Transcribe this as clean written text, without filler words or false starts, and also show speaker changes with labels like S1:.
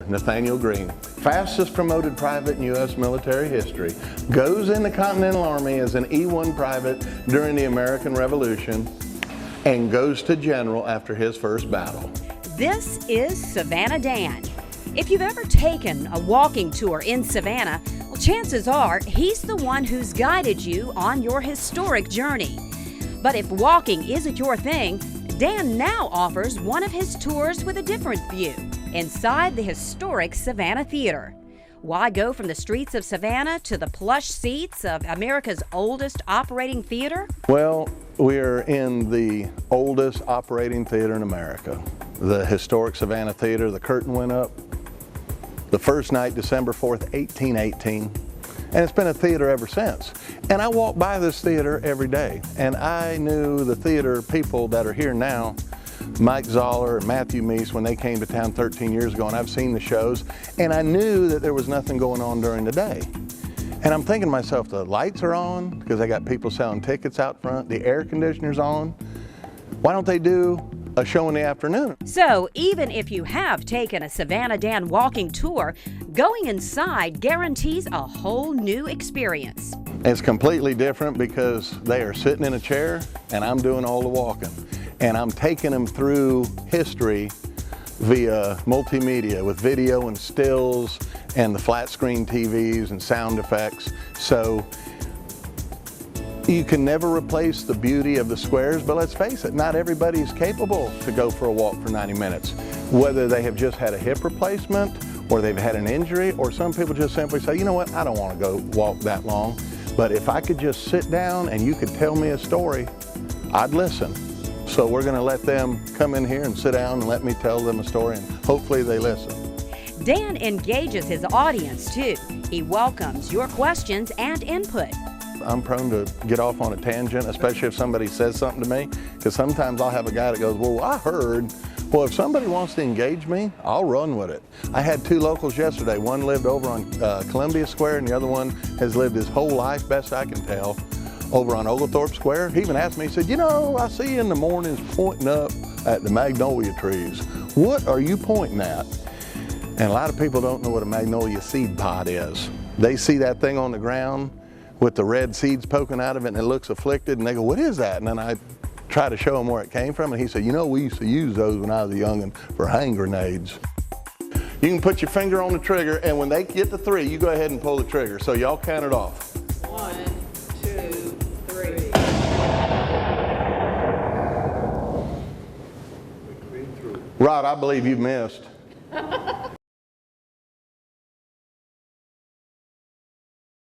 S1: Nathaniel Green, fastest promoted private in U.S. military history, goes in the Continental Army as an E-1 private during the American Revolution, and goes to general after his first battle.
S2: This is Savannah Dan. If you've ever taken a walking tour in Savannah, well, chances are he's the one who's guided you on your historic journey. But if walking isn't your thing, Dan now offers one of his tours with a different view, inside the historic Savannah Theater. Why go from the streets of Savannah to the plush seats of America's oldest operating theater?
S1: Well, we're in the oldest operating theater in America, the historic Savannah Theater. The curtain went up the first night, December 4th, 1818, and it's been a theater ever since. And I walk by this theater every day, and I knew the theater people that are here now, Mike Zoller and Matthew Meese, when they came to town 13 years ago, and I've seen the shows, and I knew that there was nothing going on during the day. And I'm thinking to myself, the lights are on because they got people selling tickets out front, the air conditioner's on. Why don't they do a show in the afternoon?
S2: So even if you have taken a Savannah Dan walking tour, going inside guarantees a whole new experience.
S1: It's completely different because they are sitting in a chair and I'm doing all the walking. And I'm taking them through history via multimedia with video and stills and the flat screen TVs and sound effects. So you can never replace the beauty of the squares, but let's face it, not everybody's capable to go for a walk for 90 minutes. Whether they have just had a hip replacement or they've had an injury, or some people just simply say, you know what, I don't want to go walk that long. But if I could just sit down and you could tell me a story, I'd listen. So we're going to let them come in here and sit down and let me tell them a story, and hopefully they listen.
S2: Dan engages his audience too. He welcomes your questions and input.
S1: I'm prone to get off on a tangent, especially if somebody says something to me, because sometimes I'll have a guy that goes, well, I heard. Well, if somebody wants to engage me, I'll run with it. I had two locals yesterday. One lived over on Columbia Square, and the other one has lived his whole life, best I can tell, over on Oglethorpe Square. He even asked me, he said, you know, I see you in the mornings pointing up at the Magnolia trees. What are you pointing at? And a lot of people don't know what a Magnolia seed pod is. They see that thing on the ground with the red seeds poking out of it and it looks afflicted, and they go, what is that? And then I try to show him where it came from, and he said, you know, we used to use those when I was a youngin' for hand grenades. You can put your finger on the trigger, and when they get to 3, you go ahead and pull the trigger. So y'all count it off.
S3: 1, 2, 3.
S1: Rod, I believe you've missed.